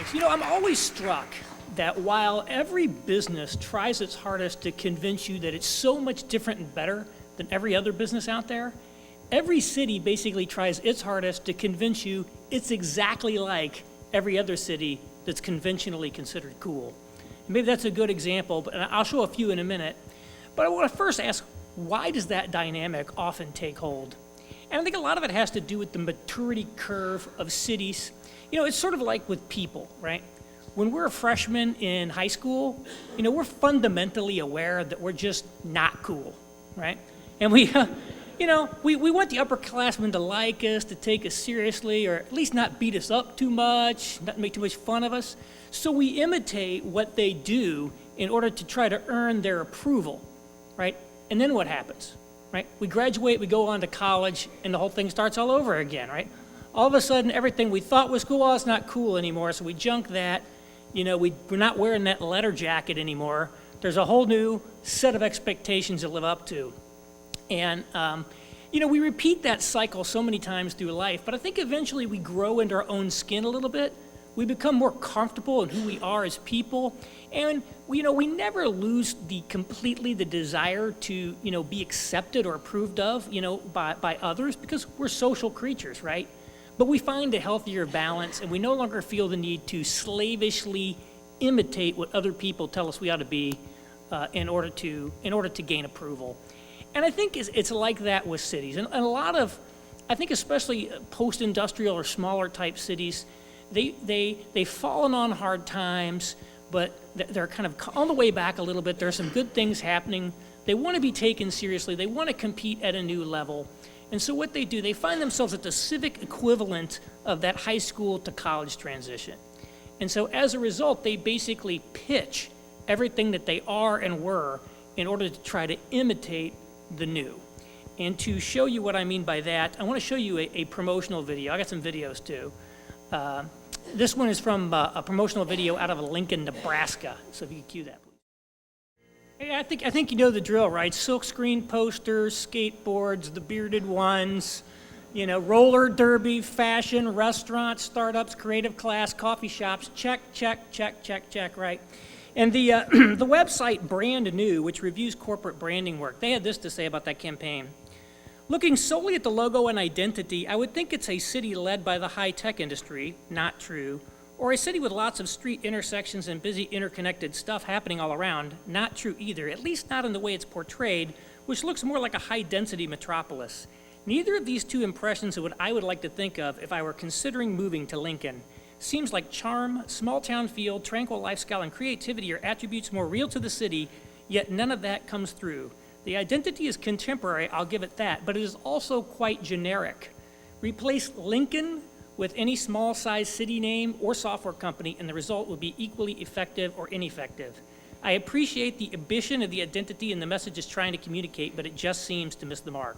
Thanks. I'm always struck that while every business tries its hardest to convince you that it's so much different and better than every other business out there, every city basically tries its hardest to convince you it's exactly like every other city that's conventionally considered cool. And maybe that's a good example, but I'll show a few in a minute. But I want to first ask, why does that dynamic often take hold? And I think a lot of it has to do with the maturity curve of cities. It's sort of like with people, right? When we're a freshman in high school, we're fundamentally aware that we're just not cool, right? And we want the upperclassmen to like us, to take us seriously, or at least not beat us up too much, not make too much fun of us. So we imitate what they do in order to try to earn their approval, right? And then what happens, right? We graduate, we go on to college, and the whole thing starts all over again, right? All of a sudden, everything we thought was cool, well, it's not cool anymore, so we junk that. We're not wearing that leather jacket anymore. There's a whole new set of expectations to live up to. And, we repeat that cycle so many times through life, but I think eventually we grow into our own skin a little bit. We become more comfortable in who we are as people, and we never lose completely the desire to, be accepted or approved of, by others, because we're social creatures, right? But we find a healthier balance, and we no longer feel the need to slavishly imitate what other people tell us we ought to be in order to gain approval. And I think it's like that with cities. And a lot of, I think especially post-industrial or smaller type cities, they've fallen on hard times, but they're kind of on the way back a little bit. There are some good things happening. They want to be taken seriously. They want to compete at a new level. And so what they do, they find themselves at the civic equivalent of that high school to college transition. And so as a result, they basically pitch everything that they are and were in order to try to imitate the new. And to show you what I mean by that, I want to show you a promotional video. I got some videos too. This one is from a promotional video out of Lincoln, Nebraska. So if you could cue that, please. Hey, I think you know the drill, right? Silkscreen posters, skateboards, the bearded ones, roller derby, fashion, restaurants, startups, creative class, coffee shops, check, right? And the the website Brand New, which reviews corporate branding work, they had this to say about that campaign. Looking solely at the logo and identity, I would think it's a city led by the high-tech industry, not true, or a city with lots of street intersections and busy interconnected stuff happening all around, not true either, at least not in the way it's portrayed, which looks more like a high-density metropolis. Neither of these two impressions are what I would like to think of if I were considering moving to Lincoln. Seems like charm, small-town feel, tranquil lifestyle, and creativity are attributes more real to the city, yet none of that comes through. The identity is contemporary, I'll give it that, but it is also quite generic. Replace Lincoln with any small-sized city name or software company, and the result would be equally effective or ineffective. I appreciate the ambition of the identity and the message it's trying to communicate, but it just seems to miss the mark.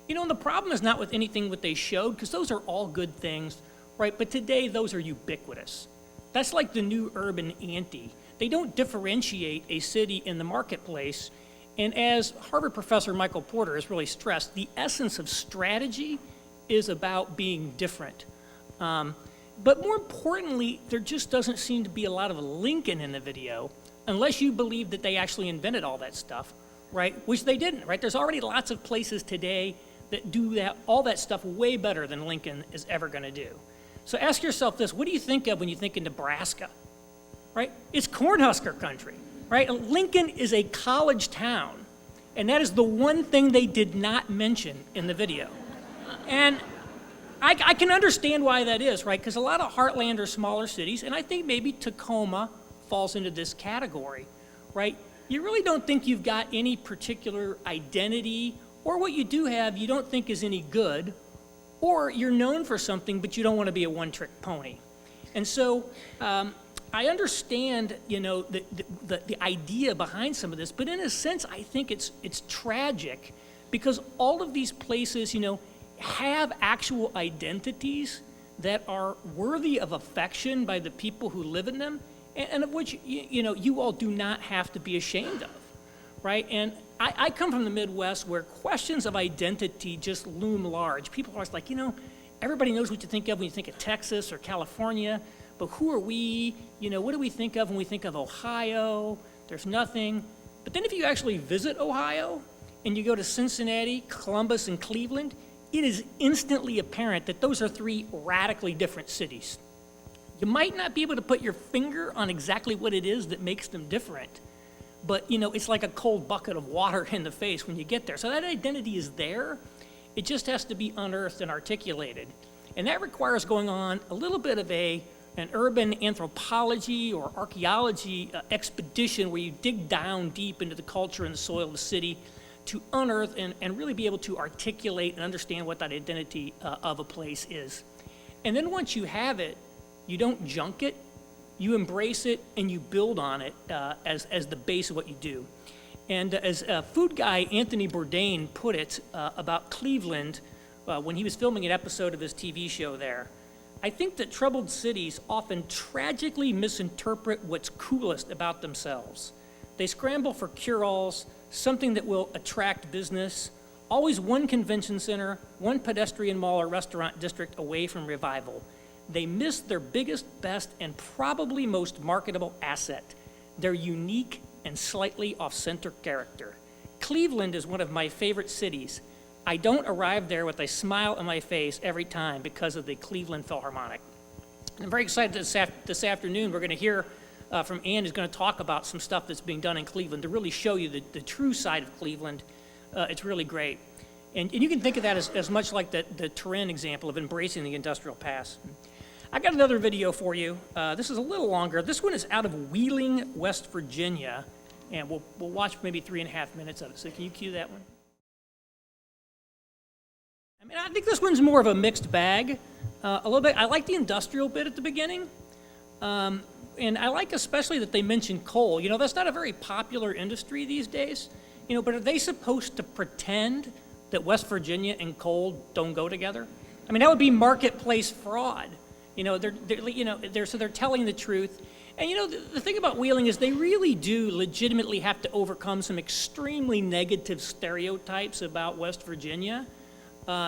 And the problem is not with anything what they showed, because those are all good things, right? But today, those are ubiquitous. That's like the new urban ante. They don't differentiate a city in the marketplace, and as Harvard professor Michael Porter has really stressed, the essence of strategy is about being different. But more importantly, there just doesn't seem to be a lot of Lincoln in the video, unless you believe that they actually invented all that stuff, right? Which they didn't, right? There's already lots of places today that do all that stuff way better than Lincoln is ever gonna do. So ask yourself this, what do you think of when you think of Nebraska, right? It's Cornhusker country, right? Lincoln is a college town, and that is the one thing they did not mention in the video. And I can understand why that is, right? Because a lot of heartland or smaller cities, and I think maybe Tacoma falls into this category, right? You really don't think you've got any particular identity, or what you do have you don't think is any good, or you're known for something, but you don't want to be a one-trick pony. And so I understand, the idea behind some of this, but in a sense, I think it's tragic, because all of these places, have actual identities that are worthy of affection by the people who live in them, and of which you all do not have to be ashamed of, right? And I come from the Midwest, where questions of identity just loom large. People are like, everybody knows what you think of when you think of Texas or California, but who are we? You know, what do we think of when we think of Ohio? There's nothing. But then if you actually visit Ohio and you go to Cincinnati, Columbus, and Cleveland, it is instantly apparent that those are three radically different cities. You might not be able to put your finger on exactly what it is that makes them different, but you know, it's like a cold bucket of water in the face when you get there. So that identity is there. It just has to be unearthed and articulated. And that requires going on a little bit of an urban anthropology or archaeology expedition where you dig down deep into the culture and the soil of the city to unearth and really be able to articulate and understand what that identity of a place is. And then once you have it, you don't junk it, you embrace it, and you build on it as the base of what you do. And as food guy Anthony Bourdain put it about Cleveland when he was filming an episode of his TV show there, I think that troubled cities often tragically misinterpret what's coolest about themselves. They scramble for cure-alls, something that will attract business, always one convention center, one pedestrian mall or restaurant district away from revival. They miss their biggest, best, and probably most marketable asset, their unique and slightly off-center character. Cleveland is one of my favorite cities. I don't arrive there with a smile on my face every time because of the Cleveland Philharmonic. I'm very excited this afternoon we're going to hear from Ann, who's going to talk about some stuff that's being done in Cleveland to really show you the true side of Cleveland. It's really great. And you can think of that as much like the Renn example of embracing the industrial past. I got another video for you. This is a little longer. This one is out of Wheeling, West Virginia, and we'll watch maybe 3.5 minutes of it. So can you cue that one? I mean, I think this one's more of a mixed bag. A little bit. I like the industrial bit at the beginning. And I like especially that they mention coal. You know, that's not a very popular industry these days. You know, but are they supposed to pretend that West Virginia and coal don't go together? I mean, that would be marketplace fraud. You know, they're telling the truth. And you know, the thing about Wheeling is they really do legitimately have to overcome some extremely negative stereotypes about West Virginia.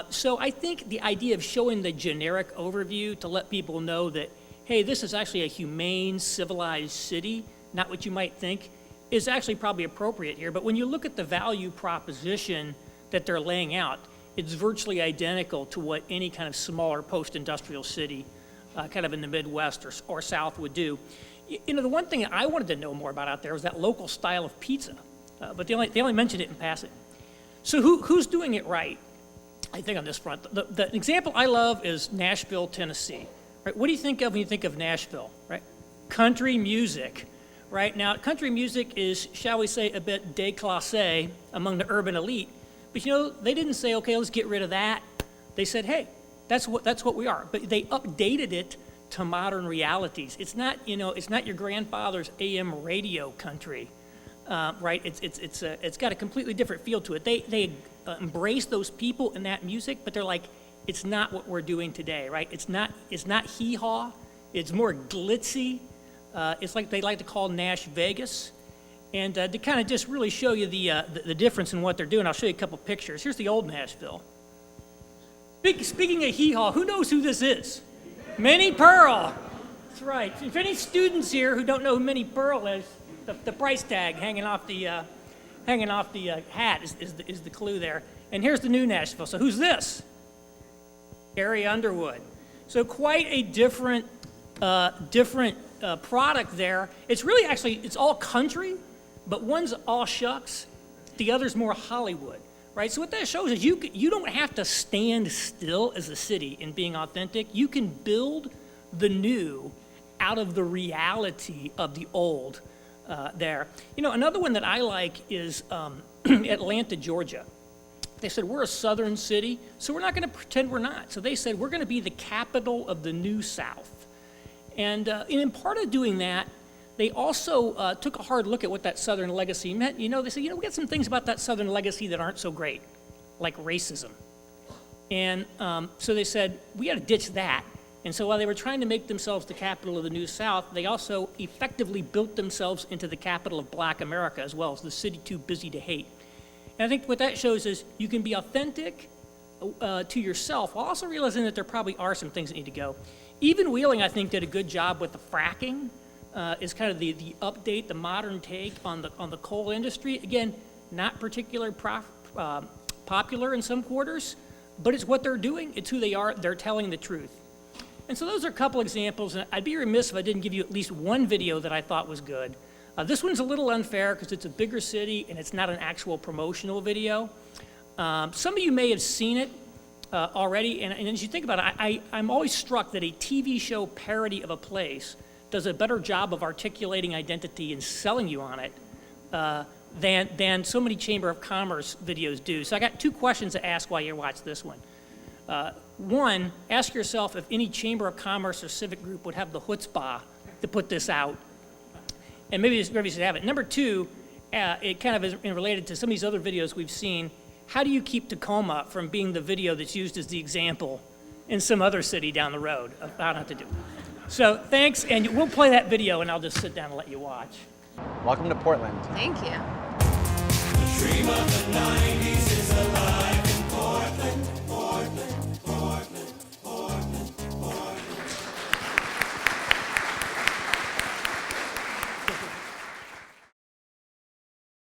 So I think the idea of showing the generic overview to let people know that, hey, this is actually a humane, civilized city, not what you might think, is actually probably appropriate here. But when you look at the value proposition that they're laying out, it's virtually identical to what any kind of smaller post-industrial city kind of in the Midwest or South would do. You know, the one thing I wanted to know more about out there was that local style of pizza, but they only mentioned it in passing. So who's doing it right? I think on this front, the example I love is Nashville, Tennessee. Right? What do you think of when you think of Nashville? Right? Country music. Right now, country music is, shall we say, a bit déclassé among the urban elite. But you know, they didn't say, okay, let's get rid of that. They said, hey, that's what we are. But they updated it to modern realities. It's not, you know, it's not your grandfather's AM radio country, right? It's got a completely different feel to it. They embrace those people in that music, but they're like, it's not what we're doing today, right? It's not hee-haw. It's more glitzy. It's like they like to call Nash Vegas. And to kind of just really show you the difference in what they're doing, I'll show you a couple pictures. Here's the old Nashville. Speaking of hee-haw, who knows who this is? Minnie Pearl. That's right. If any students here who don't know who Minnie Pearl is, the price tag hanging off the hat is the clue there. And here's the new Nashville. So who's this? Carrie Underwood. So quite a different product there. It's really actually, it's all country, but one's all shucks, the other's more Hollywood, right? So what that shows is you don't have to stand still as a city in being authentic. You can build the new out of the reality of the old there. You know, another one that I like is Atlanta, Georgia. They said, we're a southern city, so we're not going to pretend we're not. So they said, we're going to be the capital of the New South. And in part of doing that, they also took a hard look at what that Southern legacy meant. You know, they said, you know, we got some things about that Southern legacy that aren't so great, like racism. And so they said, we got to ditch that. And so while they were trying to make themselves the capital of the New South, they also effectively built themselves into the capital of Black America as well, as the city too busy to hate. And I think what that shows is you can be authentic to yourself while also realizing that there probably are some things that need to go. Even Wheeling, I think, did a good job with the fracking. Is kind of the update, the modern take on the coal industry. Again, not particularly popular in some quarters, but it's what they're doing. It's who they are. They're telling the truth. And so those are a couple examples. And I'd be remiss if I didn't give you at least one video that I thought was good. This one's a little unfair because it's a bigger city and it's not an actual promotional video. Some of you may have seen it already. And as you think about it, I'm always struck that a TV show parody of a place does a better job of articulating identity and selling you on it than so many Chamber of Commerce videos do. So I got two questions to ask while you watch this one. One, ask yourself if any Chamber of Commerce or civic group would have the chutzpah to put this out. And maybe you should have it. Number two, it kind of is related to some of these other videos we've seen. How do you keep Tacoma from being the video that's used as the example in some other city down the road of how not to do? So thanks, and we'll play that video, and I'll just sit down and let you watch. Welcome to Portland. Thank you.